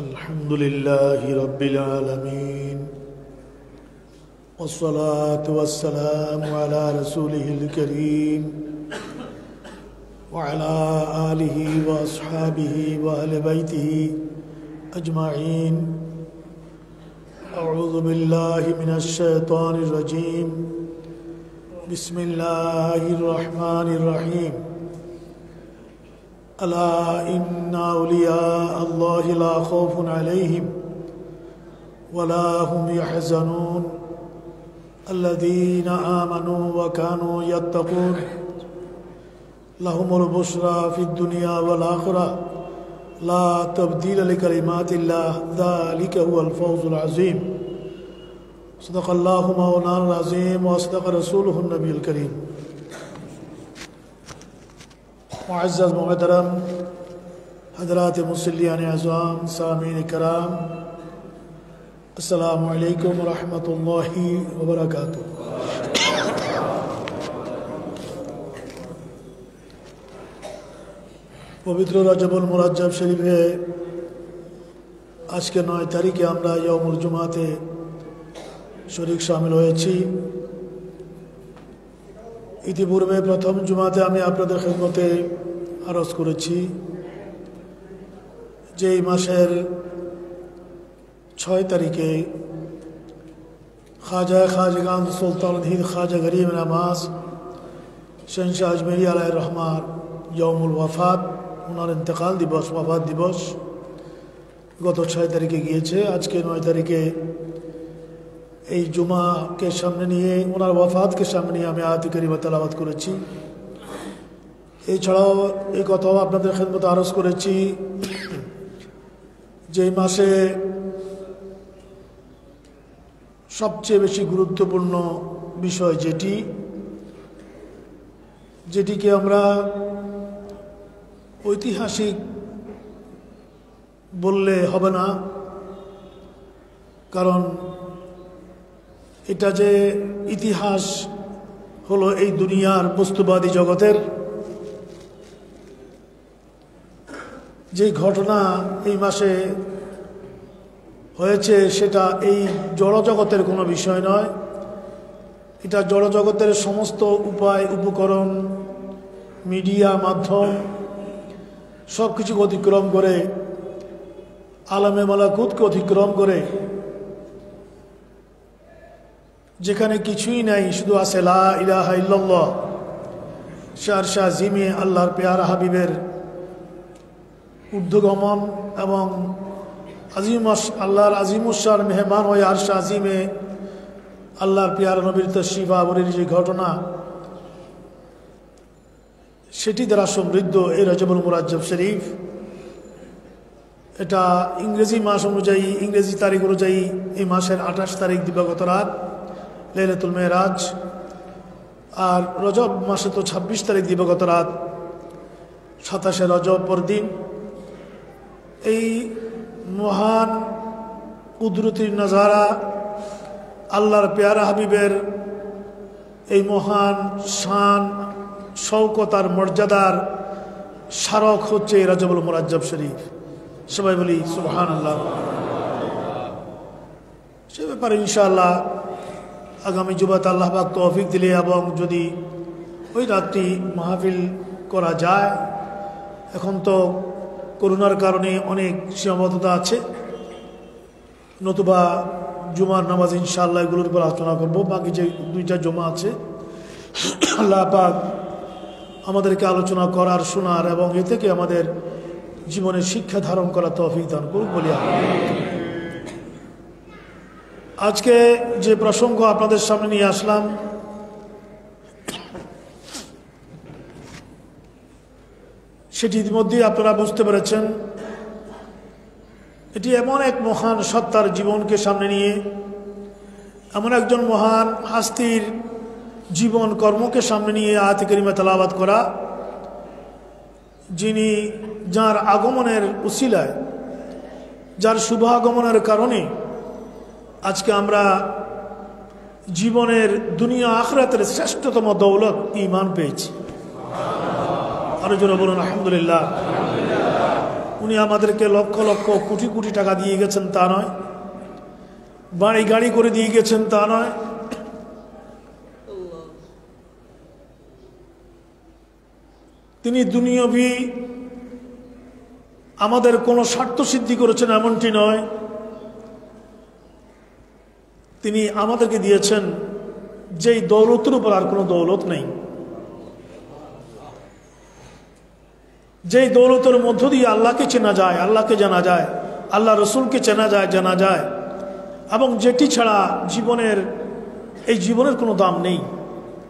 الحمد لله رب العالمين والصلاة والسلام على رسوله الكريم وعلى آله وأصحابه وأهل بيته أجمعين. أعوذ بالله من الشيطان الرجيم. بسم الله الرحمن الرحيم. ألا إن أولياء الله لا خوف عليهم ولا هم يحزنون الذين آمنوا وكانوا يتقون لهم البشرى في الدنيا والآخرة لا تبديل لكلمات الله ذلك هو الفوز العظيم. صدق الله مولانا العظيم وصدق رسوله النبي الكريم. मुअज़्ज़ज़ मोहतरम हज़रात मुसल्लियान अज़ाम सामीन कराम, अस्सलामु अलैकुम व रहमतुल्लाहि व बरकातुहू। पवित्र रजबुल मुरज्जब शरीफे आज के 9 तारीखे আমরা ইয়াউমুল জুমাতে শরীক শামিল হয়েছি। ইতিপূর্বে প্রথম জুমাতে আমি আপনাদের খিদমতে আরজ করেছি যে এই মাসের 6 তারিখে খাজাগান সুলতান হিন্দ খাজা গরিব নওয়াজ শহনশাহ আজমেরি আলাইহির রহমান ইয়াউমুল ওয়াফাত, ওনার ইন্তেকাল দিবস, ওয়াফাত দিবস গত 6 তারিখে গিয়েছে। আজকে 9 তারিখে এই জুমাকে সামনে নিয়ে, ওনার ওয়াফাতকে সামনে নিয়ে আমি আয়াত কারিমা তেলাওয়াত করেছি। এছাড়াও এই কথাও আপনাদের খিদমতে আরজ করেছি যে এই মাসে সবচেয়ে বেশি গুরুত্বপূর্ণ বিষয় যেটিকে আমরা ঐতিহাসিক বললে হবে না, কারণ এটা যে ইতিহাস হলো এই দুনিয়ার বস্তুবাদী জগতের, যে ঘটনা এই মাসে হয়েছে সেটা এই জড়জগতের কোনো বিষয় নয়। এটা জড়জগতের সমস্ত উপায়, উপকরণ, মিডিয়া, মাধ্যম সব কিছুকে অতিক্রম করে, আলামে মালাকুতকে অতিক্রম করে, যেখানে কিছুই নাই, শুধু আছে লা ইলাহা ইল্লাল্লাহ, শারশা জিমে আল্লাহর পেয়ারা হাবিবের ঊর্ধ্বগমন এবং আল্লাহর আজিমুসার মেহমান হয়ে আরশা আজিমে আল্লাহর পেয়ারা নবীর তাশরীফ আবরের যে ঘটনা, সেটি দ্বারা সমৃদ্ধ এই রজবুল মুরাজ্জব শরীফ। এটা ইংরেজি মাস অনুযায়ী, ইংরেজি তারিখ অনুযায়ী এই মাসের 28 তারিখ দিবাগত রাত লাইলাতুল মেরাজ, আর রজব মাসে তো 26 তারিখ দিবাগত রাত 27শে রজব পরদিন। এই মহান কুদরতির নজারা, আল্লাহর পেয়ারা হাবিবের এই মহান শান, শওকত আর মর্যাদার স্মারক হচ্ছে এই রজবুল মুরাজ্জব শরীফ। সবাই বলি সুবহানাল্লাহ। সে ব্যাপারে ইনশাআল্লাহ আগামী জুমাতে আল্লাহ পাক তৌফিক দিলে এবং যদি ওই রাতটি মাহফিল করা যায়, এখন তো করোনার কারণে অনেক সীমাবদ্ধতা আছে, নতুবা জুমার নামাজ ইনশাআল্লাহ এগুলোর উপর আলোচনা করব। বাকি যে 2টা জুমা আছে, আল্লাহ পাক আমাদেরকে আলোচনা করার, শোনার এবং এ থেকে আমাদের জীবনে শিক্ষা ধারণ করার তৌফিক দান করুন বলি আমিন। আজকে যে প্রসঙ্গ আপনাদের সামনে নিয়ে আসলাম, সেটি ইতিমধ্যেই আপনারা বুঝতে পেরেছেন। এটি এমন এক মহান সত্তার জীবনকে সামনে নিয়ে, এমন একজন মহান হাস্তির জীবন কর্মকে সামনে নিয়ে আয়াত কারিমা তেলাওয়াত করা, যিনি, যার আগমনের উসিলায়, যার শুভ আগমনের কারণে আজকে আমরা জীবনের দুনিয়া আখিরাতের শ্রেষ্ঠতম দৌলত ঈমান পেয়েছি। আরো জোরে বলুন আলহামদুলিল্লাহ। উনি আমাদেরকে লক্ষ লক্ষ কোটি কোটি টাকা দিয়ে গেছেন তা নয়, বাড়ি গাড়ি করে দিয়ে গেছেন তা নয়, তিনি দুনিয়াবি আমাদের কোনো স্বার্থ সিদ্ধি করেছেন এমনটি নয়, তিনি আমাদেরকে দিয়েছেন যেই দৌলতের উপর আর কোনো দৌলত নেই, যেই দৌলতের মধ্য দিয়ে আল্লাহকে চেনা যায়, আল্লাহকে জানা যায়, আল্লাহ রসুলকে চেনা যায়, জানা যায়, এবং যেটি ছাড়া এই জীবনের কোনো দাম নেই,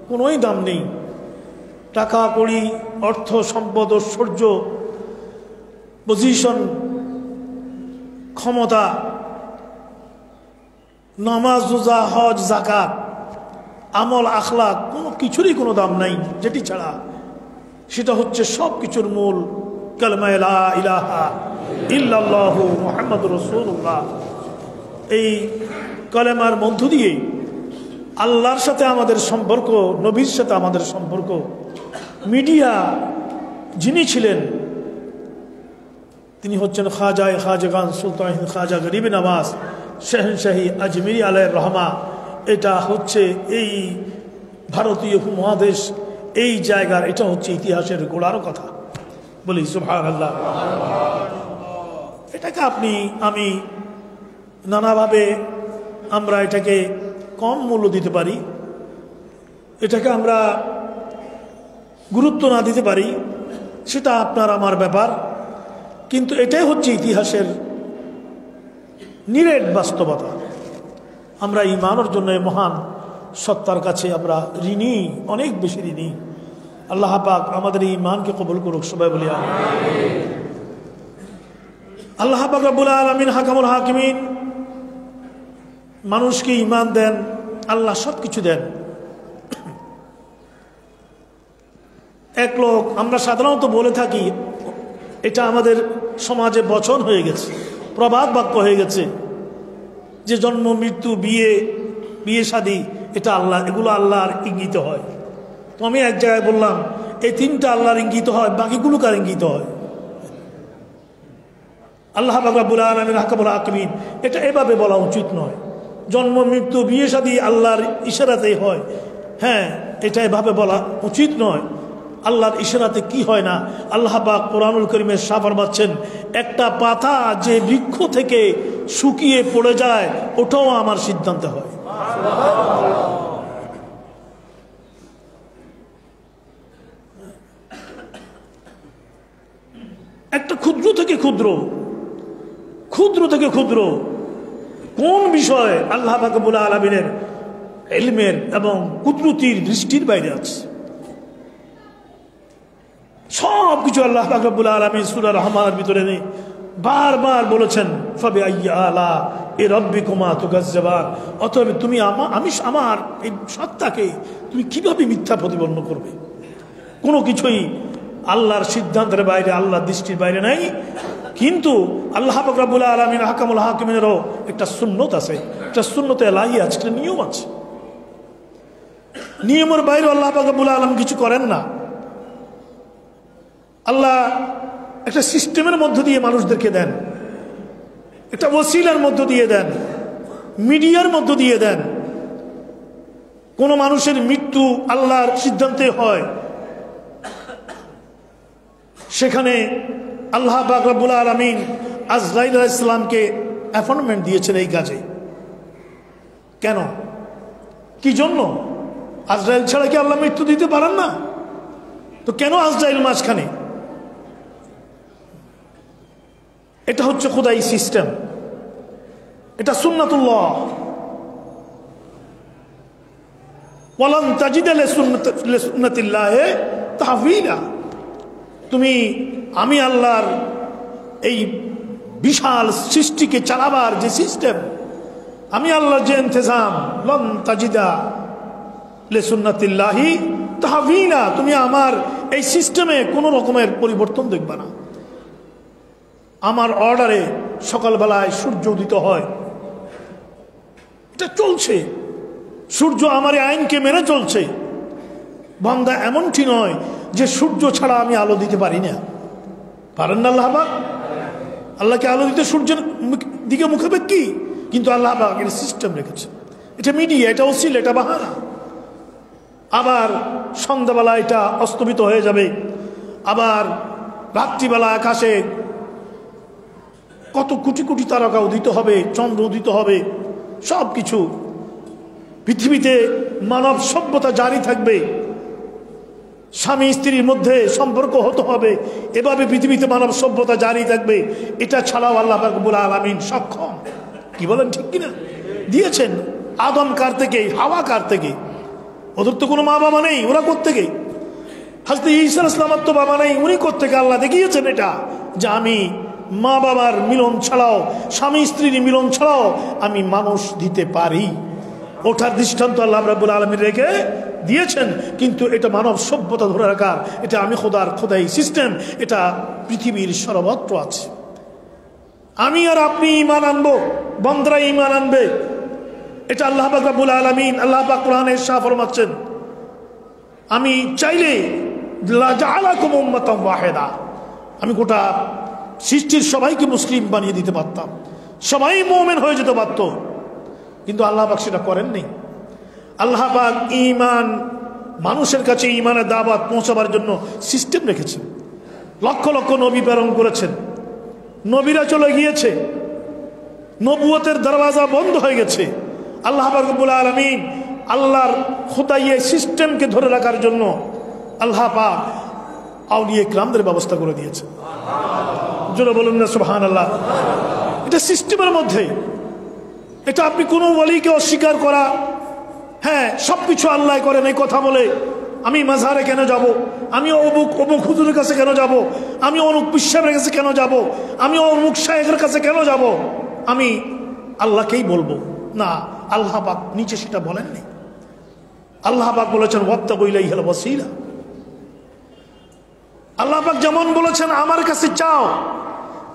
কোনোই দাম নেই। টাকা কড়ি, অর্থ সম্পদ, ঐশ্বর্য, পজিশন, ক্ষমতা, নামাজ, রোজা, হজ, যাকাত, আমল, আখলাক, কোনো কিছুরই কোনো দাম নাই, যেটি ছাড়া সেটা হচ্ছে সব কিছুর মূল কালেমা লা ইলাহা ইল্লাল্লাহু মুহাম্মাদুর রাসূলুল্লাহ। এই কালেমার মধ্য দিয়ে আল্লাহর সাথে আমাদের সম্পর্ক, নবীর সাথে আমাদের সম্পর্ক। মিডিয়া যিনি ছিলেন তিনি হচ্ছেন খাজাগান সুলতান খাজা গরিব নওয়াজ শেহনশাহী আজমিরি আলাইহির রহমা। এটা হচ্ছে এই ভারতীয় উপমহাদেশ, এই জায়গার, এটা হচ্ছে ইতিহাসের গোড়ার কথা। বলি সুবহানাল্লাহ। এটাকে আমি নানাভাবে আমরা এটাকে কম মূল্য দিতে পারি, এটাকে আমরা গুরুত্ব না দিতে পারি, সেটা আপনার আমার ব্যাপার, কিন্তু এটাই হচ্ছে ইতিহাসের নিরেট বাস্তবতা। আমরা ঈমানের জন্য মহান সত্তার কাছে আমরা ঋণী, অনেক বেশি ঋণী। আল্লাহ পাক আমাদের এই ঈমানকে কবুল করুক, সবাই বলি আমিন। আল্লাহ পাক রব্বুল আলামিন হাকামুল হাকিমিন, মানুষকে ঈমান দেন, আল্লাহ সব কিছু দেন। এক লোক, আমরা সাধারণত বলে থাকি, এটা আমাদের সমাজে বচন হয়ে গেছে, প্রবাদ বাক্য হয়ে গেছে, যে জন্ম, মৃত্যু, বিয়ে শাদী, এটা আল্লাহ, এগুলো আল্লাহর ইঙ্গিত হয়। তো আমি এক জায়গায় বললাম, এই তিনটা আল্লাহর ইঙ্গিত হয়, বাকিগুলো কার ইঙ্গিত হয়? আল্লাহ পাক রব্বুল আলামিন হাকামুল হাকিমিন, এটা এভাবে বলা উচিত নয়। জন্ম, মৃত্যু, বিয়ে শাদী আল্লাহর ইশারাতেই হয়, হ্যাঁ, এটা এভাবে বলা উচিত নয়। আল্লাহর ইশারাতে কি হয় না? আল্লাহ পাক কোরআনুল কারীমে সাফ ফরমাচ্ছেন, একটা পাতা যে বৃক্ষ থেকে শুকিয়ে পড়ে যায়, ওটাও আমার সিদ্ধান্তে হয়। একটা ক্ষুদ্র থেকে ক্ষুদ্র কোন বিষয় আল্লাহ পাক রব্বুল আলামিনের ইলমের এবং কুদরতির দৃষ্টির বাইরে আছে? সব কিছু আল্লাহ পাক রব্বুল আলামিন সূরা রহমানের ভিতরে নেই, বারবার বলেছেন, ফাবিআইয়ি আলা'i রাব্বিকুমা তুকাজ্জিবান। অতএব তুমি আমার এই সত্তাকে তুমি কিভাবে মিথ্যা প্রতিপন্ন করবে? কোনো কিছুই আল্লাহর সিদ্ধান্তের বাইরে, আল্লাহর দৃষ্টির বাইরে নাই। কিন্তু আল্লাহ পাক রব্বুল আলামিন হাকামুল হাকিমিনেরও একটা সুন্নত আছে, একটা সুন্নতে ইলাহি আছে, একটা নিয়ম আছে। নিয়মের বাইরে আল্লাহ পাক রব্বুল আলামিন কিছু করেন না। আল্লাহ একটা সিস্টেমের মধ্য দিয়ে মানুষদেরকে দেন, একটা ওসিলার মধ্য দিয়ে দেন, মিডিয়ার মধ্য দিয়ে দেন। কোন মানুষের মৃত্যু আল্লাহর সিদ্ধান্তে হয়, সেখানে আল্লাহ পাক রব্বুল আলামিন আজরাইল আলাইহিস সালামকে অ্যাপয়েন্টমেন্ট দিয়েছেন এই কাজে। কেন, কি জন্য? আজরাইল ছাড়া কি আল্লাহ মৃত্যু দিতে পারেন না? তো কেন আজরাইল মাঝখানে? এটা হচ্ছে খোদাই সিস্টেম, এটা সুন্নাতুল্লাহ। ওয়ালান তাজিদা লিসুন্নাতিল্লাহি তাহওয়িলা। আমি আল্লাহর এই বিশাল সৃষ্টিকে চালাবার যে সিস্টেম, আমি আল্লাহর যে ইন্তজাম, লান তাজিদা লিসুন্নাতিল্লাহি তাহওয়িলা, তুমি আমার এই সিস্টেমে কোনো রকমের পরিবর্তন দেখবে না। আমার অর্ডারে সকালবেলায় সূর্য উদিত হয়, এটা চলছে, সূর্য আমার আইনকে মেনে চলছে। বান্দা এমনটি নয় যে সূর্য ছাড়া আমি আলো দিতে পারি না, পারেন না আল্লাহ পাক? আল্লাহকে আলো দিতে সূর্যের দিকে মুখাপেক্ষী, কিন্তু আল্লাহ পাক এর সিস্টেম রেখেছে। এটা মিডিয়া, এটা ওসিলা, এটা বাহানা। আবার সন্ধ্যাবেলা এটা অস্তমিত হয়ে যাবে, আবার রাত্রিবেলা আকাশে কত কোটি কোটি তারকা উদিত হবে, চন্দ্র উদিত হবে, সব কিছু। পৃথিবীতে মানব সভ্যতা জারি থাকবে, স্বামী স্ত্রীর মধ্যে সম্পর্ক হতে হবে, এভাবে পৃথিবীতে মানব সভ্যতা জারি থাকবে। এটা ছাড়াও আল্লাহ রাব্বুল আলামিন সক্ষম। কি বলেন, ঠিক কিনা? দিয়েছেন। আদম কার থেকে, হাওয়া কার থেকে? ওদের তো কোনো মা বাবা নেই, ওরা কোত্থেকে? হযরত ঈসা আলাইহিস সালামের তো বাবা নেই, উনি কোত্থেকে? আল্লাহ দেখিয়েছেন এটা, যে আমি মা বাবার মিলন ছাড়াও, স্বামী স্ত্রীর মিলন ছাড়াও আমি মানুষ দিতে পারি। ওঠার দৃষ্টান্ত আল্লাহ রাব্বুল আলামিন রেখে দিয়েছেন। কিন্তু এটা মানব সভ্যতা ধরে রাখার, এটা আমি খোদাই সিস্টেম, এটা পৃথিবীর সর্বত্র আছে। আমি আর আপনি ঈমান আনবো, বান্দারা ঈমান আনবে, এটা আল্লাহ পাক রাব্বুল আলামিন, আল্লাহ পাক কোরআনে ইরশাদ ফরমাচ্ছেন, আমি চাইলে লা জাআলাকুম উম্মাতান ওয়াহিদা, আমি গোটা সৃষ্টির সবাইকে মুসলিম বানিয়ে দিতে পারতাম, সবাই মুমিন হয়ে যেতে পারত। কিন্তু আল্লাহ পাক সেটা করেননি। আল্লাহ পাক ঈমান, মানুষের কাছে ঈমানের দাওয়াত পৌঁছাবার জন্য সিস্টেম রেখেছেন। লক্ষ লক্ষ নবী প্রেরণ করেছেন, নবীরা চলে গিয়েছে, নবুয়তের দরওয়াজা বন্ধ হয়ে গেছে। আল্লাহ পাক রব্বুল আলামিন আল্লাহর খোদাইয়ে সিস্টেমকে ধরে রাখার জন্য আল্লাহ পাক আউলিয়া কিরামদের ব্যবস্থা করে দিয়েছে। জোরে বলুন না সুবহানাল্লাহ। এটা সিস্টেমের মধ্যে। এটা আপনি কোনো ওলিকে অস্বীকার করা, হ্যাঁ সবকিছু আল্লাহ করেন এই কথা বলে আমি মাজারে কেন যাব, আমি অমুক হুজুরের কাছে কেন যাব, আমি অমুক বিশ্বাসের কাছে কেন যাব, আমি অমুক শায়েখের কাছে কেন যাব, আমি আল্লাহকেই বলবো না। আল্লাহ পাক নিচে সেটা বলেননি। আল্লাহ পাক বলেছেন ওয়াবতাগু ইলাইহিল ওয়াসিলা। আল্লাহ পাক যেমন বলেছেন আমার কাছে চাও,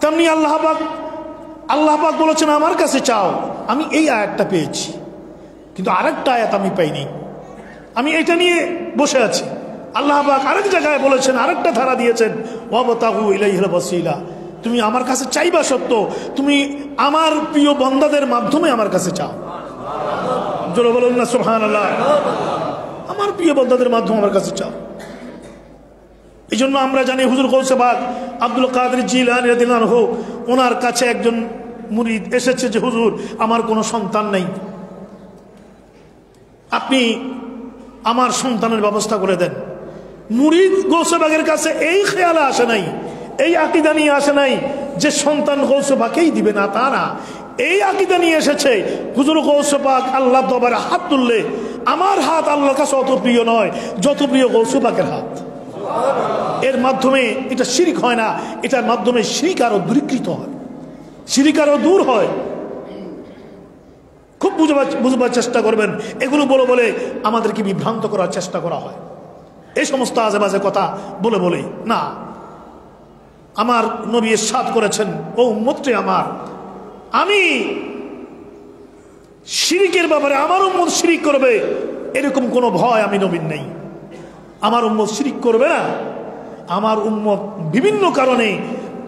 তেমনি আল্লাহ পাক বলেছেন আমার কাছে চাও। আমি এই আয়াতটা পেয়েছি, কিন্তু আরেকটা আয়াত আমি পাইনি, আমি এটা নিয়ে বসে আছি। আল্লাহ পাক আরেক জায়গায় বলেছেন, আরেকটা ধারা দিয়েছেন ওয়াবতাগু ইলাইহিল ওয়াসিলা, তুমি আমার কাছে চাইবা সত্য, তুমি আমার প্রিয় বান্দাদের মাধ্যমে আমার কাছে চাও। জোরে বলুন না সুবহানাল্লাহ। আমার প্রিয় বান্দাদের মাধ্যমে আমার কাছে চাও। এই জন্য আমরা জানি হুজুর গৌসে পাক আব্দুল কাদের জিলানী রাদিয়াল্লাহু আনহু, ওনার কাছে একজন মুরিদ এসেছে যে হুজুর আমার কোনো সন্তান নেই, আপনি আমার সন্তানের ব্যবস্থা করে দেন। মুরিদ গৌসে পাকের কাছে এই খেয়ালে আসে নাই, এই আকীদা নিয়ে আসে নাই যে সন্তান গৌসে পাকেই দিবে না, তা না। এই আকীদা নিয়ে এসেছে হুজুর গৌসে পাক আল্লাহ দরবারে হাত তুললে আমার হাত আল্লাহর কাছে অত প্রিয় নয় যত প্রিয় গৌসে পাকের হাত। এর মাধ্যমে এটা শিরক হয় না, এটার মাধ্যমে শিরক আরো দূরীকৃত হয়, শিরক আরো দূর হয়। খুব বুঝবার চেষ্টা করবেন। এগুলো বলে আমাদেরকে বিভ্রান্ত করার চেষ্টা করা হয়, এই সমস্ত আজে বাজে কথা বলে না। আমার নবী ইরশাদ করেছেন, ও উম্মতটি আমার, আমি শিরকের ব্যাপারে আমার উম্মত শিরক করবে এরকম কোনো ভয় আমি নবীর নেই। আমার উম্মত শিরক করবে না, আমার উম্মত বিভিন্ন কারণে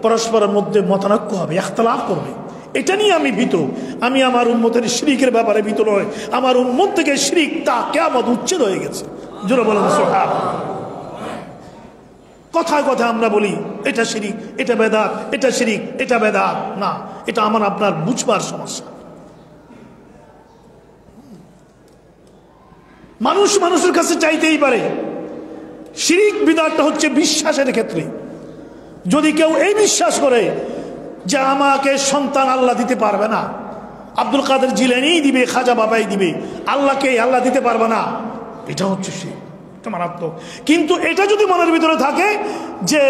পরস্পরের মধ্যে মতানৈক্য হবে, ইখতিলাফ করবে, এটা নিয়ে আমি ভীত। আমি আমার উম্মতের শিরকের ব্যাপারে ভীত নয়। আমার উম্মত থেকে শিরক তা কিয়ামত উচ্ছেদ হয়ে গেছে। জোরে বলেন সুবহানাল্লাহ। কথায় কথায় আমরা বলি এটা শিরক, এটা বেদাত, এটা শিরক, এটা বেদাত না, এটা আমার আপনার বুঝবার সমস্যা। মানুষ মানুষের কাছে চাইতেই পারে। শিরক বিদআতটা হচ্ছে বিশ্বাসের ক্ষেত্রে। যদি কেউ এই বিশ্বাস করে যে আমাকে সন্তান আল্লাহ দিতে পারবে না, আব্দুল কাদের জিলানী দিবে, খাজা বাবাই দিবে, আল্লাহকে আল্লাহ দিতে পারবে না, এটা হচ্ছে শিরক, এটা মারাত্মক। কিন্তু এটা যদি মনের ভিতরে থাকে যে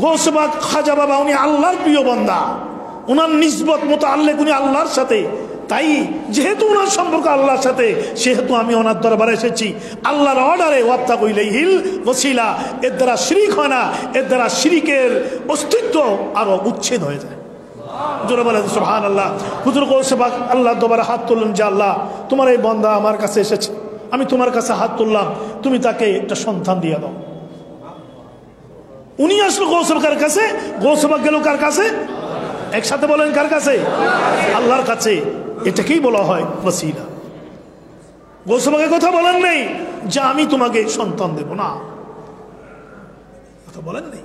গৌসে পাক খাজা বাবা উনি আল্লাহর প্রিয় বান্দা, উনার নিসবত মুতাআল্লিক উনি আল্লাহর সাথে, তাই যেহেতু ওনার সম্পর্ক আল্লাহর সাথে, সেহেতু আমি ওনার দরবারে এসেছি আল্লাহর অর্ডারে ওয়াবতাগু ইলাইহিল ওয়াসিলা। এর দ্বারা শিরক হয় না, এর দ্বারা শিরকের অস্তিত্ব আরো উচ্ছেদ হয়ে যায়। জোরে বলেন সুবহানাল্লাহ। হুজুর গৌসে পাক আল্লাহর দরবারে হাত তুললেন যে আল্লাহ তোমার এই বান্দা আমার কাছে এসেছে, আমি তোমার কাছে হাত তুললাম, তুমি তাকে একটা সন্তান দিয়ে দাও। উনি আসলো গৌসে পাকের কাছে, গৌসে পাক গেল কার কাছে? একসাথে বলেন কার কাছে? আল্লাহর কাছে। এটাকেই বলা হয় ওয়াসিলা। গৌসবাকে কথা বলেন নাই যে আমি তোমাকে সন্তান দেব না, কথা বলেন নাই।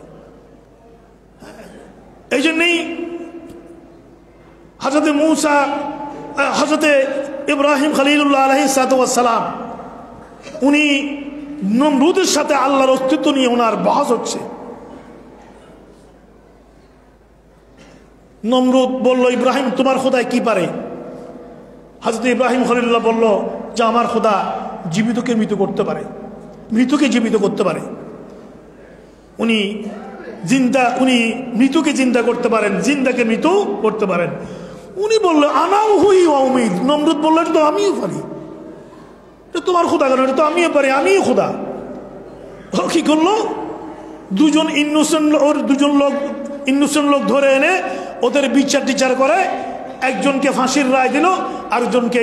এই জন্যই হযরতে মূসা, হযরতে ইব্রাহিম খলিলুল্লাহ আলাইহিস সালাম, উনি নমরুদের সাথে আল্লাহর অস্তিত্ব নিয়ে ওনার বহস হচ্ছে। নমরুদ বলল, ইব্রাহিম তোমার খোদায় কি পারে? হযরত ইব্রাহিম খলিলুল্লাহ বলল যে আমার খোদা জীবিতকে মৃত করতে পারে, মৃতকে জীবিত করতে পারে। উনি মৃতকে জিন্দা করতে পারেন, জিন্দাকে মৃত করতে পারেন। উনি বলল আনাও হুই উমিদ। নমরুদ বলল এটা তো আমিও পারি, এটা তোমার খোদা কেন, এটা তো আমিও পারি, আমিও খোদা। ও কি করলো, দুজন ইন্নোসেন্ট লোক ধরে এনে ওদের বিচার টিচার করে একজনকে ফাঁসির রায় দিল, আরেকজনকে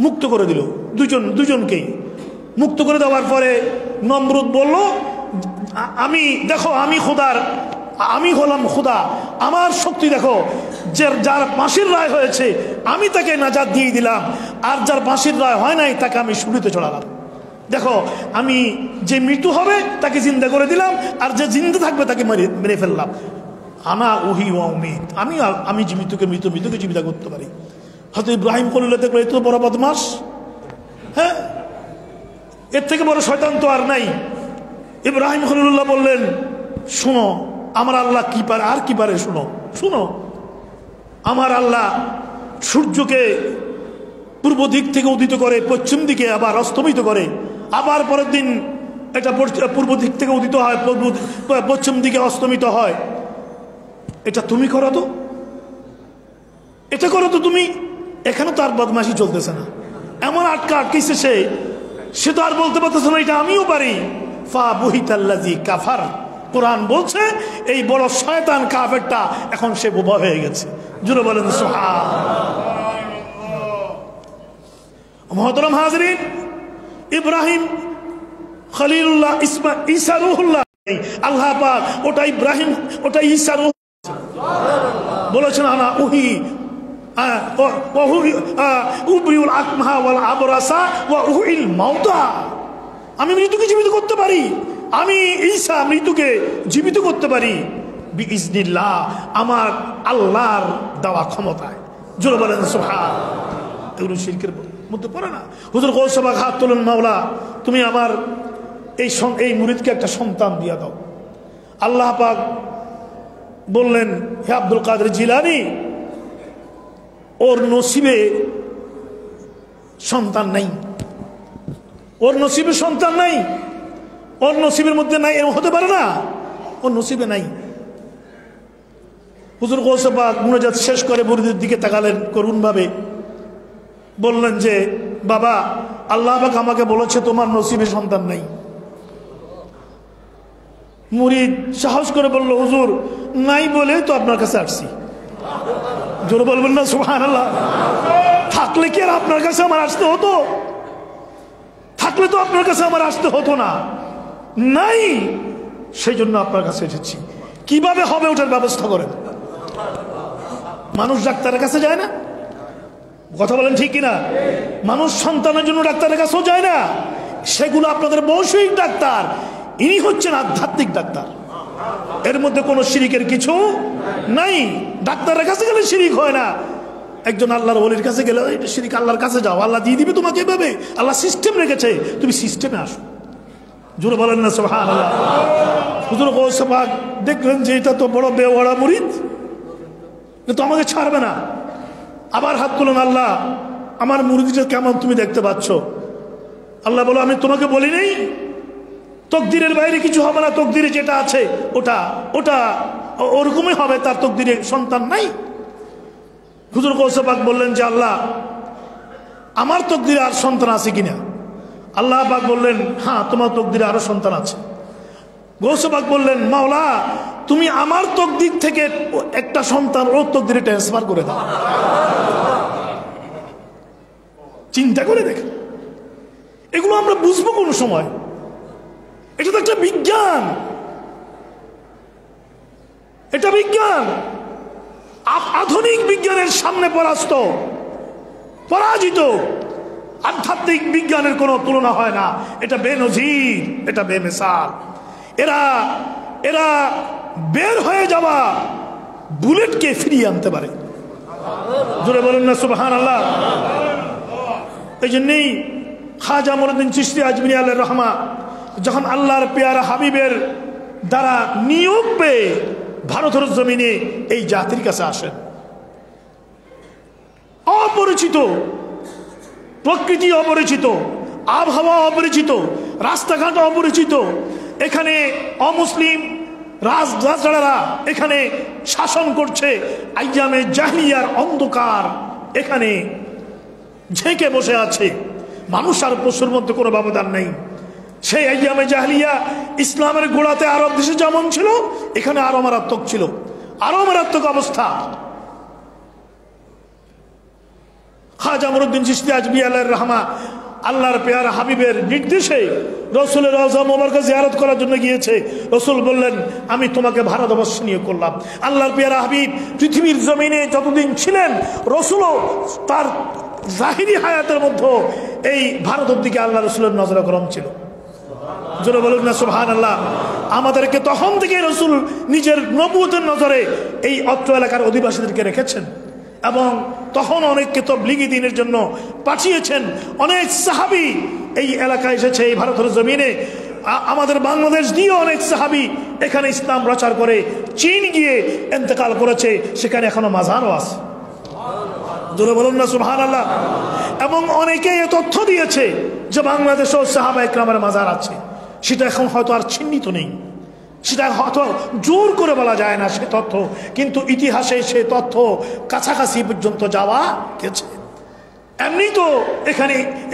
মুক্ত করে দিল। দুজনকেই মুক্ত করে দেওয়ার পরে নমরুদ বলল আমি হলাম খোদা, আমার শক্তি দেখো, যার ফাঁসির রায় হয়েছে আমি তাকে নাজাত দিয়ে দিলাম, আর যার ফাঁসির রায় হয় নাই তাকে আমি শুলিতে চড়ালাম। দেখো আমি যে মৃত্যু হবে তাকে জিন্দা করে দিলাম, আর যে জিন্দা থাকবে তাকে মেরে ফেললাম। আনা উহি ওয়া উমিদ, আমি জীবিতকে মৃত, মৃতকে জীবিত করতে পারি। হয়তো ইব্রাহিম খলিলুল্লাহ দেখলো এত বড় বদমাস, হ্যাঁ, এর থেকে বড় শয়তান তো আর নাই। ইব্রাহিম খলিলুল্লাহ বললেন শুনো আমার আল্লাহ কি পারে, আর কি পারে শুনো। আমার আল্লাহ সূর্যকে পূর্ব দিক থেকে উদিত করে, পশ্চিম দিকে আবার অস্তমিত করে, আবার পরের দিন এটা পূর্ব দিক থেকে উদিত হয়, পশ্চিম দিকে অস্তমিত হয়। এটা তুমি করো তো, এটা করো তো তুমি। এখানে তো আর বদমাশি চলতেছে না, এমন আটকেছে সে তো আর বলতে পারতেছে না এটা আমিও পারি। ফা বুহিতাল্লাযী কাফার, কোরআন বলছে এই বড় শয়তান কাফেরটা এখন সে বোবা হয়ে গেছে। জোরে বলেন সুবহানাল্লাহ। মুহতারাম হাজরিন, ইব্রাহিম খলিলুল্লাহ, ঈসা রূহুল্লাহ, আল্লাহ পাক ওটা ইব্রাহিম, ওটা ঈসা রূহ বলেছেন আনা উহি উবরিউল আকমাহা ওয়াল আবরাসা ওয়া উহিল মাউতা। আমি মৃত্যুকে জীবিত করতে পারি, আমি ঈসা মৃত্যুকে জীবিত করতে পারি বিইজনিল্লাহ, আমার আল্লাহর দেওয়া ক্ষমতায়। জোরে বলেন সুবহানাল্লাহ। এগুলো শিরকের মধ্যে পড়ে না। হুজুর গৌস পাক হাত তোলেন, মাওলা তুমি আমার এই মুরিদকে একটা সন্তান দিয়া দাও। আল্লাহ পাক বললেন হে আব্দুল কাদের জিলানী, ওর নসিবে সন্তান নাই, ওর নসিবে সন্তান নাই, ওর নসিবের মধ্যে নাই, এরকম হতে পারে না, ওর নসিবে নাই। হুজুর গৌস পাক মুনাজাত শেষ করে মুরিদের দিকে তাকালেন করুণ ভাবে, বললেন যে বাবা আল্লাহ পাক আমাকে বলেছে তোমার নসিবে সন্তান নাই। মুরিদ সাহস করে বলল হুজুর নাই বলে তো আপনার কাছে আসছি। জোরে বলবেন না সুবহানাল্লাহ। থাকলে কি আর আপনার কাছে আমার আসতে হতো? থাকলে তো আপনার কাছে আমার আসতে হতো না, নাই, সেই জন্য আপনার কাছে এসেছি। কিভাবে হবে ওটার ব্যবস্থা করেন। মানুষ ডাক্তারের কাছে যায় না, কথা বলেন ঠিক কিনা? মানুষ সন্তানের জন্য ডাক্তারের কাছেও যায় না, সেগুলো আপনাদের বৈষয়িক ডাক্তার, ইনি হচ্ছেন আধ্যাত্মিক ডাক্তার। এর মধ্যে কোনো শিরিকের কিছু নাই। ডাক্তারের কাছে গেলে শিরিক হয় না, একজন আল্লাহর ওলির কাছে গেলে এটা শিরিক। আল্লাহর কাছে যাও, আল্লাহ দিয়ে দিবে তোমাকে এভাবে, আল্লাহ সিস্টেম রেখেছে, তুমি সিস্টেমে আসো। জোরে বলেন না সুবহানাল্লাহ। হুজুর গৌস পাক দেখলেন যে এটা তো বড় বেওয়াড়া মুরিদ, তো আমাকে ছাড়বে না। আবার হাত তুলেন, আল্লাহ আমার মুরিদটা কেমন তুমি দেখতে পাচ্ছ? আল্লাহ বলো আমি তোমাকে বলি নেই তকদিরের বাইরে কিছু হবে না, তকদিরে যেটা আছে ওটা ওটা ওরকমই হবে, তার তকদিরে সন্তান নাই। হুজুর গৌস পাক বললেন যে আল্লাহ আমার তকদিরে আর সন্তান আছে কিনা? আল্লাহ পাক বললেন হ্যাঁ তোমার তকদিরে আরো সন্তান আছে। গৌস পাক বললেন মাওলা তুমি আমার তকদির থেকে একটা সন্তান ওর তকদিরে ট্রান্সফার করে দাও। চিন্তা করে দেখেন, এগুলো আমরা বুঝবো কোন সময়? এটা তো একটা বিজ্ঞান, এটা বিজ্ঞান, আধুনিক বিজ্ঞানের সামনে পরাজিত। আধ্যাত্মিক বিজ্ঞানের কোনো তুলনা হয় না। এটা বেনজির, এটা বেমিসাল। এরা বের হয়ে যাওয়া বুলেটকে ফিরিয়ে আনতে পারে। জোরে বলুন না সুবহানাল্লাহ। এই জন্যই খাজা মুঈনুদ্দিন চিশতি আজমিরি আলাইহির রহমা যখন আল্লাহর পেয়ারা হাবিবের দ্বারা নিয়োগ পেয়ে ভারতের জমিনে এই জাতির কাছে আসেন, অপরিচিত প্রকৃতি, অপরিচিত আবহাওয়া, অপরিচিত রাস্তাঘাট, অপরিচিত। এখানে অমুসলিম রাজরাজারা এখানে শাসন করছে। আইয়ামে জাহিলিয়ার অন্ধকার এখানে ঝেঁকে বসে আছে। মানুষ আর পশুর মধ্যে কোনো ব্যবধান নেই। সেই আইয়ামে জাহিলিয়া ইসলামের গোড়াতে আরব দেশে যেমন ছিল, এখানে আরো মারাত্মক ছিল, আরো মারাত্মক অবস্থা। খাজা মুঈনুদ্দিন চিশতি আজমিরি আলাইহির রহমা আল্লাহর পেয়ারা হাবিবের নির্দেশে রসুলের রওজা মোবারকা জিয়ারত করার জন্য গিয়েছে। রসুল বললেন, আমি তোমাকে ভারতবর্ষ নিয়ে করলাম। আল্লাহর পেয়ারা হাবিব পৃথিবীর জমিনে যতদিন ছিলেন, রসুলও তার জাহিরি হায়াতের মধ্যে এই ভারতের দিকে আল্লাহ রসুলের নজরে করম ছিল। জোরে বলুন না সুবহানাল্লাহ। আমাদেরকে তখন থেকে রসুল নিজের নবুয়তের নজরে এই অত্র এলাকার অধিবাসীদেরকে রেখেছেন এবং তখন অনেককে তাবলীগী দ্বীনের জন্য পাঠিয়েছেন। অনেক সাহাবী এই এলাকায় এসেছে, এই ভারতের জমিনে। আমাদের বাংলাদেশ দিয়ে অনেক সাহাবী এখানে ইসলাম প্রচার করে চীন গিয়ে ইন্তেকাল করেছে, সেখানে এখনো মাজারও আছে। জোরে বলুন না সুবহানাল্লাহ। এবং অনেকে এ তথ্য দিয়েছে যে বাংলাদেশেও সাহাবা ইকরামের মাজার আছে। সেটা এখন হয়তো আর চিহ্নিত নেই, সেটা হয়তো জোর করে বলা যায় না সে তথ্য, কিন্তু ইতিহাসে সে তথ্য কাছাকাছি পর্যন্ত যাওয়া গেছে। এমনি তো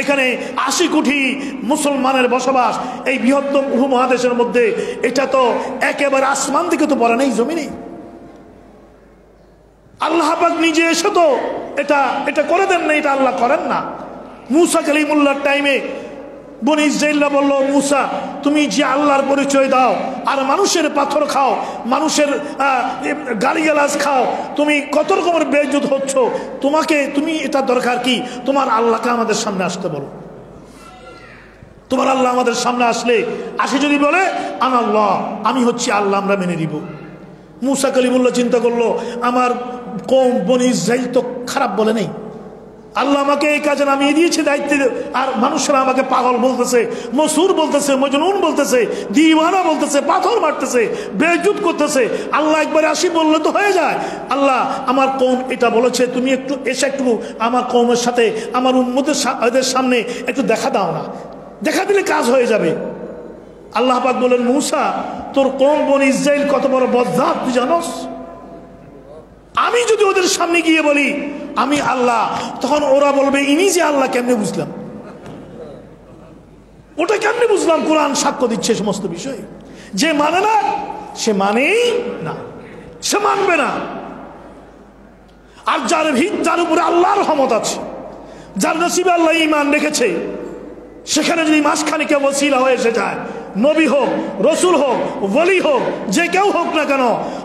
এখানে 80 কোটি মুসলমানের বসবাস এই বৃহত্তম উপমহাদেশের মধ্যে। এটা তো একেবারে আসমান থেকে তো পড়ে নেই, জমিনে। আল্লাহ পাক নিজে এসে তো এটা করে দেন না, এটা আল্লাহ করেন না। মুসা কালিমুল্লাহর টাইমে বনি ইসরাঈলরা বলল, মুসা তুমি যে আল্লাহর পরিচয় দাও আর মানুষের পাথর খাও, মানুষের গালিগালাজ খাও, তুমি কত রকমের বেইজ্জত হচ্ছ, তুমি এটা দরকার কি? তোমার আল্লাহকে আমাদের সামনে আসতে বলো। তোমার আল্লাহ আমাদের সামনে আসে যদি বলে আনাল্লাহ, আমি হচ্ছি আল্লাহ, আমরা মেনে নিব। মুসা কালিমুল্লাহ চিন্তা করলো, আমার কওম বনি ইসরাঈল তো খারাপ বলে নেই, আল্লাহ আমাকে এই কাজে নামিয়ে দিয়েছে দায়িত্বে, আর মানুষরা আমাকে পাগল বলতেছে, মসুর বলতেছে, মজনুন বলতেছে, দিওয়ানা বলতেছে, পাথর মারতেছে, বেইজ্জত করতেছে। আল্লাহ একবারে আসি বললে তো হয়ে যায়। আল্লাহ আমার কওম এটা বলেছে, তুমি একটু আমার কওমের সাথে, আমার উম্মতের সামনে একটু দেখা দাও না, দেখা দিলে কাজ হয়ে যাবে। আল্লাহ পাক বলেন, মুসা তোর কওম বনি ইসরাঈল কত বড় বজ্জাত তুই জানোস? আমি যদি ওদের সামনে গিয়ে বলি আমি আল্লাহ, তখন ওরা বলবে ইনি যে আল্লাহ, কেমনে বুঝলাম? ওটা কেমনে বুঝলাম? কোরআন সাক্ষ্য দিচ্ছে সমস্ত বিষয়। যে মানে না সে মানেই না, সে মানবে না। আর যার উপরে আল্লাহর রহমত আছে, যার নসিবে আল্লাহ ঈমান রেখেছে, সেখানে যদি মাঝখানে কেউ ওসিলা হয়ে এসে যায়, নবী হোক, রসুল হোক, ওলি হোক, যে কেউ হোক না কেন,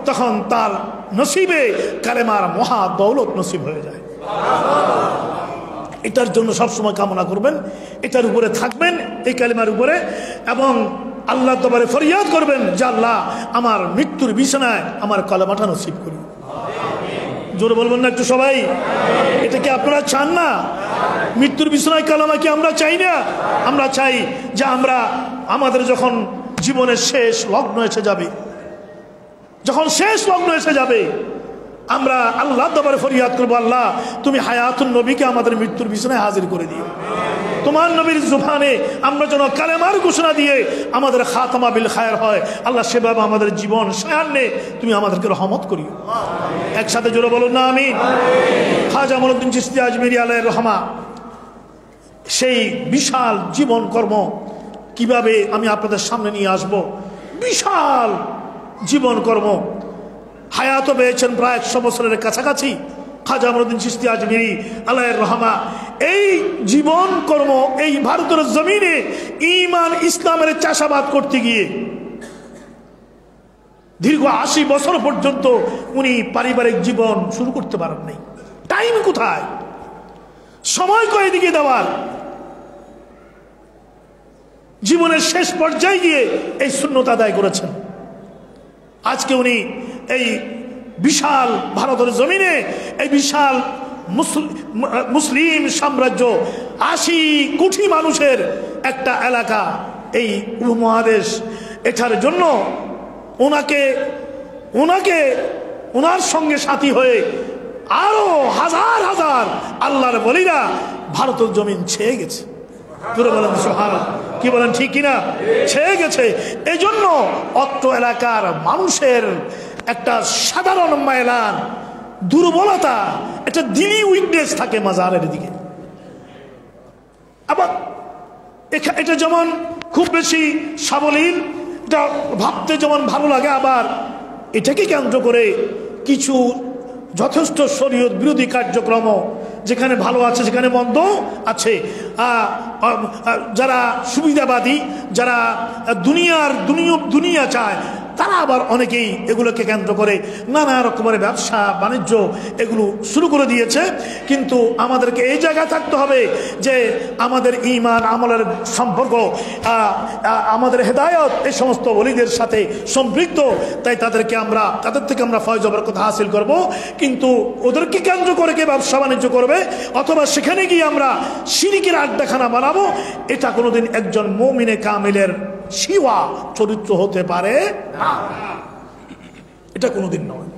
তখন তার নসিবে কালেমার মহা দৌলত নসিব হয়ে যায়। এটার জন্য সবসময় কামনা করবেন, এটার উপরে থাকবেন, এই কালেমার উপরে, এবং আল্লাহ দরবারে ফরিয়াদ করবেন যে আল্লাহ আমার মৃত্যুর বিছানায় আমার কালেমাটা নসিব করি। জোরে বলবেন না একটু সবাই? এটা কি আপনারা চান না? মৃত্যুর বিছানায় কালেমা কি আমরা চাই না? আমরা চাই যে আমাদের যখন জীবনের শেষ লগ্ন এসে যাবে, যখন শেষ লগ্ন এসে যাবে, আমরা আল্লাহ দরবারে ফরিয়াদ করবো, আল্লাহ তুমি হায়াতুন নবীকে আমাদের মৃত্যুর বিছানায় হাজির করে দিও। তোমার নবীর জুবানে আমরা যেন কালেমার ঘোষণা দিয়ে আমাদের খাতমা বিল খায়ের হয়। আল্লাহ সেভাবে আমাদের জীবন সায়ান্নে তুমি আমাদেরকে রহমত করিও। একসাথে জোরে বলুন না আমিন। খাজা মুঈনুদ্দিন চিশতি আজমিরি আলাইহির রহমা সেই বিশাল জীবন কর্ম কিভাবে আমি আপনাদের সামনে নিয়ে আসব। বিশাল জীবন কর্ম, হায়াত পেয়েছেন প্রায় 100 বছরের কাছাকাছি খাজা মুঈনুদ্দিন চিশতি আজমিরি আলাইহির রহমা। এই জীবন কর্ম এই ভারতের জমিনে ঈমান ইসলামের চাষাবাদ করতে গিয়ে দীর্ঘ 80 বছর পর্যন্ত উনি পারিবারিক জীবন শুরু করতে পারেন নাই। টাইম কোথায়, সময় কয়দিকে দেওয়ার? জীবনের শেষ পর্যায়ে গিয়ে এই সুন্নত আদায় করেছেন। আজকে উনি এই বিশাল ভারতের জমিনে এই বিশাল মুসলিম সাম্রাজ্য, 80 কোটি মানুষের একটা এলাকা, এই উপমহাদেশ, এটার জন্য ওনার সঙ্গে সাথী হয়ে আরো হাজার হাজার আল্লাহর ওলিরা ভারতের জমিন ছেয়ে গেছে। বলেন সুবহানাল্লাহ, কি বলেন ঠিক কিনা? ছেয়ে গেছে। এই জন্য অত্র এলাকার মানুষের একটা সাধারণ মায়লান, দুর্বলতা, একটা দিলি উইকনেস থাকে মাজারের দিকে। আবার এটা যেমন খুব বেশি সাবলীল, এটা ভাবতে যেমন ভালো লাগে, আবার এটাকে কেন্দ্র করে কিছু যথেষ্ট শরীয়ত বিরোধী কার্যক্রম, যেখানে ভালো আছে সেখানে মন্দ আছে। যারা সুবিধাবাদী, যারা দুনিয়া চায়, তারা আবার অনেকেই এগুলোকে কেন্দ্র করে নানা রকমের ব্যবসা বাণিজ্য এগুলো শুরু করে দিয়েছে। কিন্তু আমাদেরকে এই জায়গায় থাকতে হবে যে আমাদের ঈমান আমলের সম্পর্ক, আমাদের হেদায়েত এই সমস্ত ওলিদের সাথে সম্পৃক্ত। তাই তাদের থেকে আমরা ফয়জ বরকত হাসিল করব। কিন্তু ওদেরকে কেন্দ্র করে কে ব্যবসা বাণিজ্য করবে অথবা সেখানে গিয়ে আমরা শিরকের আড্ডাখানা বানাবো, এটা কোনোদিন একজন মুমিনে কামিলের শিওয়া চরিত্র হতে পারে না। এটা কোনোদিন নয়,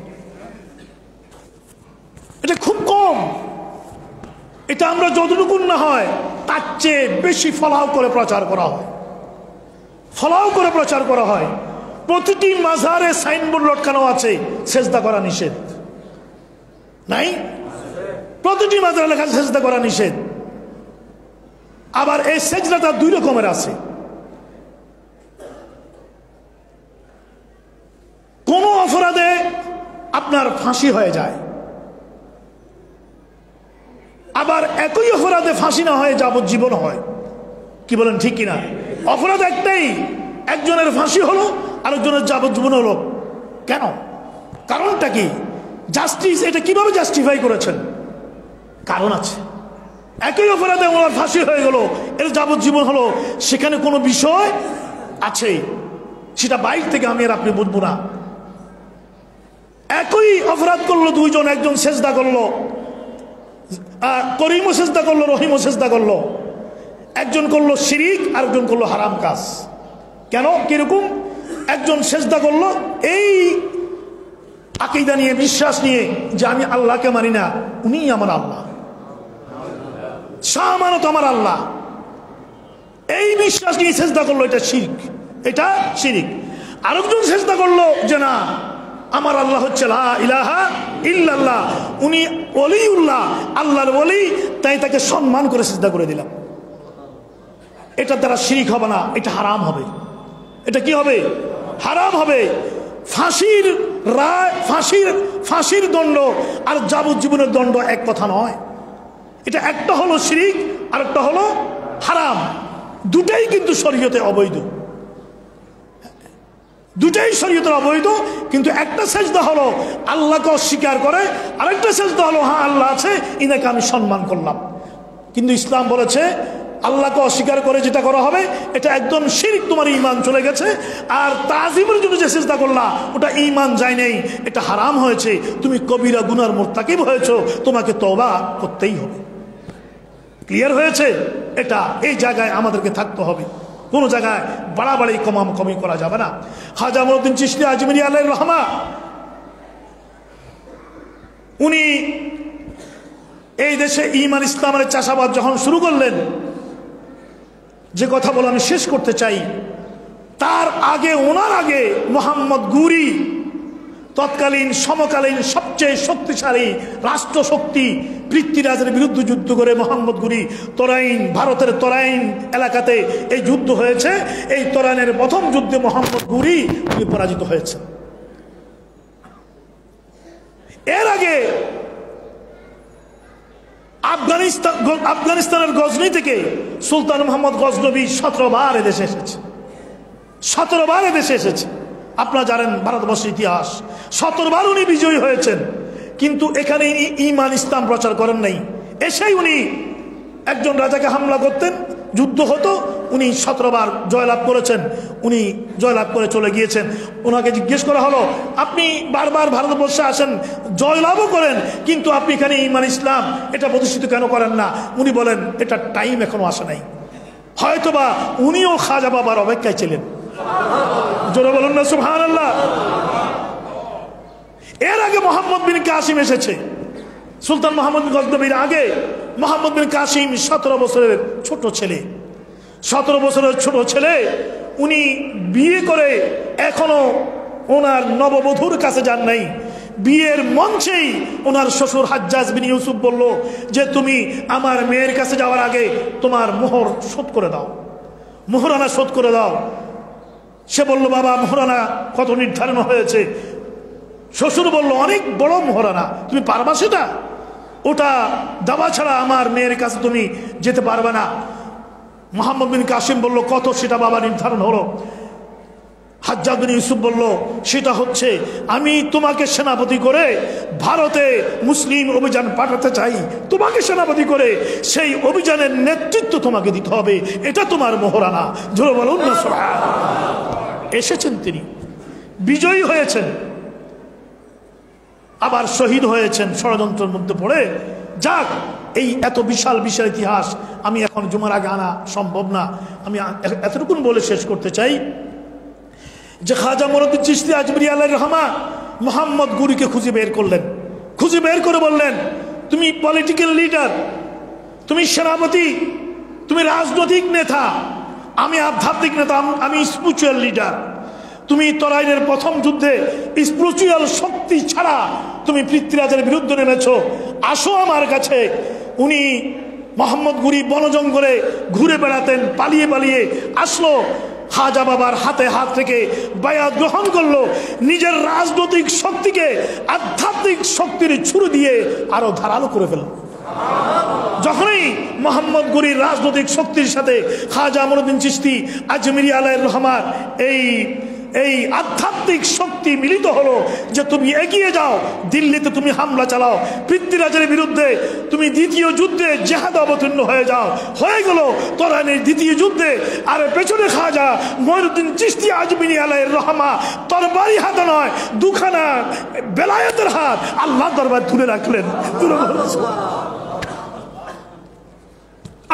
এটা খুব কম। এটা আমরা যতটুকু না হয় তার চেয়ে বেশি ফলাও করে প্রচার করা হয়। প্রতিটি মাজারে সাইনবোর্ড লটকানো আছে সেজদা করা নিষেধ, নাই? প্রতিটি মাজারে লেখা আছে সেজদা করা নিষেধ। আবার এই সেজদাটা 2 রকমের আছে। কোন অপরাধে আপনার ফাঁসি হয়ে যায়, আবার একই অপরাধে ফাঁসি না হয়ে যাবজ্জীবন হয়। কি বলেন ঠিক কিনা? অপরাধ একটাই, একজনের ফাঁসি হলো আরেকজনের যাবজ্জীবন হলো। কেন? কারণটা কি? জাস্টিস এটা কিভাবে জাস্টিফাই করেছেন? কারণ আছে। একই অপরাধে ওনার ফাঁসি হয়ে গেল, এর যাবজ্জীবন হলো, সেখানে কোনো বিষয় আছে, সেটা বাইরে থেকে আমি আর আপনি বুঝবো না। একই অপরাধ করলো দুইজন, একজন সেজদা করলো, করিমও সেজদা করলো, রহিমও সেজদা করলো। একজন করলো শিরিক, আরেকজন করলো হারাম কাজ। কেন? কিরকম? একজন সেজদা করলো এই আকীদা নিয়ে, বিশ্বাস নিয়ে যে আমি আল্লাহকে মানি না, উনিই আমার আল্লাহ, সামানত আমার আল্লাহ, এই বিশ্বাস নিয়ে সেজদা করলো, এটা শিরিক। আরেকজন সেজদা করলো যে না, আমার আল্লাহ হচ্ছে লা ইলাহা ইল্লাল্লাহ, উনি ওলিউল্লাহ, আল্লাহর ওলি, তাই তাকে সম্মান করে সিজদা করে দিলাম। এটা দ্বারা শিরিক হবে না, এটা হারাম হবে। এটা কি হবে? হারাম হবে। ফাঁসির রায়, ফাঁসির দণ্ড আর যাবজ্জীবনের দণ্ড এক কথা নয়। এটা একটা হলো শিরিক, আর একটা হলো হারাম। দুটাই কিন্তু শরীয়তে অবৈধ, দুটাই শরীয়তের অবৈধ। কিন্তু একটা সেজদা হলো আল্লাহকে অস্বীকার করে, আরেকটা সেজদা হলো হ্যাঁ আল্লাহ আছে, ইনাকে আমি সম্মান করলাম। কিন্তু ইসলাম বলেছে আল্লাহকে অস্বীকার করে যেটা করা হবে এটা একদম শিরক, তোমার ঈমান চলে গেছে। আর তাজিমের জন্য যে সিজদা করলা ওটা ঈমান যায় নাই, এটা হারাম হয়েছে, তুমি কবিরা গুনার মুরতাকিব হয়েছো, তোমাকে তওবা করতেই হবে। ক্লিয়ার হয়েছে? এটা এই জায়গায় আমাদেরকে থাকতে হবে, কোনো জায়গায় বাড়াবাড়ি কমি করা যাবে না। খাজা মুঈনুদ্দিন চিশতি আজমিরি আলাইহির রহমা, উনি এই দেশে ঈমান ইসলামের চাষাবাদ যখন শুরু করলেন, যে কথা বলে আমি শেষ করতে চাই, তার আগে, ওনার আগে মোহাম্মদ গুরি, তৎকালীন সমকালীন সবচেয়ে শক্তিশালী রাষ্ট্রশক্তি পৃথ্বীরাজের বিরুদ্ধে যুদ্ধ করে মোহাম্মদ গুরি তরাইন, ভারতের তরাইন এলাকাতে এই যুদ্ধ হয়েছে। এই তরাইনের প্রথম যুদ্ধে মোহাম্মদ গুরি উনি পরাজিত হয়েছে। এর আগে আফগানিস্তানের গজনি থেকে সুলতান মোহাম্মদ গজনবী 17 বার এদেশে এসেছে, 17 বার এদেশে এসেছে। আপনারা জানেন ভারতবর্ষের ইতিহাস, 17 বার উনি বিজয়ী হয়েছেন, কিন্তু এখানে ঈমান ইসলাম প্রচার করেন নাই। এসেই উনি একজন রাজাকে হামলা করতেন, যুদ্ধ হতো, উনি 17 বার জয়লাভ করেছেন, উনি জয়লাভ করে চলে গিয়েছেন। ওনাকে জিজ্ঞেস করা হলো, আপনি বারবার ভারতবর্ষে আসেন, জয়লাভও করেন, কিন্তু আপনি এখানে ঈমান ইসলাম এটা প্রতিষ্ঠিত কেন করেন না? উনি বলেন, এটা টাইম এখনো আসে নাই। হয়তোবা উনিও খাজা বাবার অপেক্ষায় ছিলেন। জোরে বলুন না সুবহানাল্লাহ। এর আগে মোহাম্মদ বিন কাসিম এসেছে, সুলতান মোহাম্মদ বিন গজনবীর আগে মোহাম্মদ বিন কাসিম 17 বছরের ছোট ছেলে। 17 বছরের ছোট ছেলে, উনি বিয়ে করে এখনো ওনার নববধূর কাছে যান নাই। বিয়ের মঞ্চেই ওনার শ্বশুর হাজ্জাজ বিন ইউসুফ বলল যে তুমি আমার মেয়ের কাছে যাওয়ার আগে তোমার মোহর শোধ করে দাও, মোহরানা শোধ করে দাও। সে বলল, বাবা মোহরানা কত নির্ধারণ হয়েছে? শ্বশুর বলল, অনেক বড় মোহরানা, তুমি পারবা সেটা? ওটা দেওয়া ছাড়া আমার মেয়ের কাছে তুমি যেতে পারবে না। মোহাম্মদ বিন কাসিম বলল, কত সেটা বাবা নির্ধারণ হলো? হাজ্জাজ বিন ইউসুফ বলল, সেটা হচ্ছে আমি তোমাকে সেনাপতি করে ভারতে মুসলিম অভিযান পাঠাতে চাই, তোমাকে সেনাপতি করে সেই অভিযানের নেতৃত্ব তোমাকে দিতে হবে, এটা তোমার মোহরানা। জোরে বলুন না সুবহানাল্লাহ। এসেছেন তিনি, বিজয়ী হয়েছেন, আবার শহীদ হয়েছেন ষড়যন্ত্রের মধ্যে পড়ে। যাক, এই এত বিশাল বিশাল ইতিহাস আমি এখন জুমার আগে আনা সম্ভব না। আমি এতটুকুন বলে শেষ করতে চাই যে খাজা মুঈনুদ্দিন চিশতি আজমিরি আলাইহির রহমা মোহাম্মদ গুরিকে খুঁজে বের করলেন। খুঁজে বের করে বললেন, তুমি পলিটিক্যাল লিডার, তুমি সেনাপতি, তুমি রাজনৈতিক নেতা, আমি আধ্যাত্মিক নেতা, আমি স্পিরিচুয়াল লিডার। তুমি তরাইনের প্রথম যুদ্ধে স্পিরিচুয়াল শক্তি ছাড়া তুমি পৃথ্বীরাজের বিরুদ্ধে নেমেছো, আসো আমার কাছে। উনি মোহাম্মদ গুরি বনজঙ্গলে ঘুরে বেড়াতেন, পালিয়ে পালিয়ে আসলো, খাজা বাবার হাতে হাত রেখে বায়াত গ্রহণ করলো, নিজের রাজনৈতিক শক্তিকে আধ্যাত্মিক শক্তির ছুরি দিয়ে আরো ধারালো করে ফেলল। যখনই মোহাম্মদ গুরির রাজনৈতিক শক্তির সাথে খাজা মুঈনুদ্দিন চিশতি আজমিরি আলাইহির রহমান এই আধ্যাত্মিক শক্তি মিলিত হলো যে তুমি এগিয়ে যাও, দিল্লিতে তুমি হামলা চালাও, পৃথ্বীরাজের বিরুদ্ধে তুমি দ্বিতীয় যুদ্ধে জেহাদে অবতীর্ণ হয়ে যাও। হয়ে গেল তরাইনের দ্বিতীয় যুদ্ধে। আর পেছনে খাজা মুঈনুদ্দিন চিশতি আজমিরি আলাইহির রহমান তরবারি হাতে নয়, দুখানা বেলায়েতের হাত আল্লাহ দরবার তুলে রাখলেন।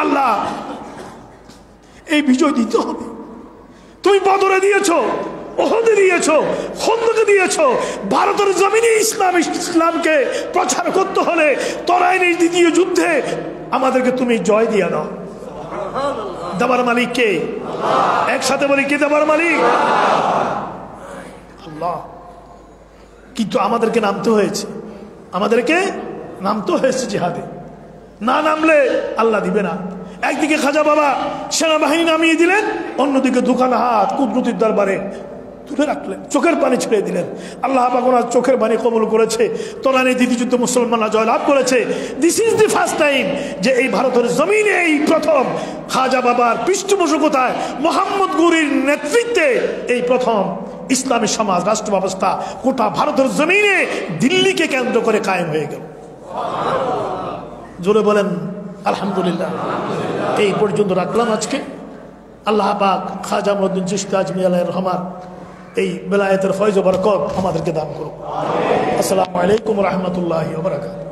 আল্লাহ এই বিজয় দিতে হবে। তুমি বদরে দিয়েছো, ওহদে দিয়েছো, খন্দকে দিয়েছো। ভারতের জমিনে ইসলামকে প্রচার করতে হলে তরাইনের দ্বিতীয় যুদ্ধে আমাদেরকে তুমি জয় দিয়ে দাও। দেবার মালিক কে? একসাথে বলি, কে দেবার মালিক? আল্লাহ। কিন্তু আমাদেরকে নামতে হয়েছে, আমাদেরকে নামতে হয়েছে জিহাদে। না নামলে আল্লাহ দিবে না। একদিকে খাজা বাবা সেনাবাহিনী নামিয়ে দিলেন, অন্যদিকে দুখানা হাত কুদরতির দরবারে তুলে রাখলেন, চোখের পানি ছেড়ে দিলেন। আল্লাহ পাক ওনার চোখের পানি কবুল করেছে। তরাইনের দ্বিতীয় যুদ্ধে মুসলমানরা জয়লাভ করেছে। This is the first time যে এই ভারতের জমিনে এই প্রথম খাজা বাবার পৃষ্ঠপোষকতায় মোহাম্মদ গুরির নেতৃত্বে এই প্রথম ইসলামী সমাজ রাষ্ট্র ব্যবস্থা গোটা ভারতের জমিনে দিল্লিকে কেন্দ্র করে কায়েম হয়ে গেল। জোরে বলেন আলহামদুলিল্লাহ। এই পর্যন্ত রাখলাম আজকে। আল্লাহ পাক খাজা মুঈনুদ্দিন চিশতি আজমিরি আলাইহির রহমান এই বেলায়েতের ফয়জ ও বরকত আমাদেরকে দান করুন। আসসালামু আলাইকুম ওয়া রাহমাতুল্লাহি ওয়া বারাকাতুহু।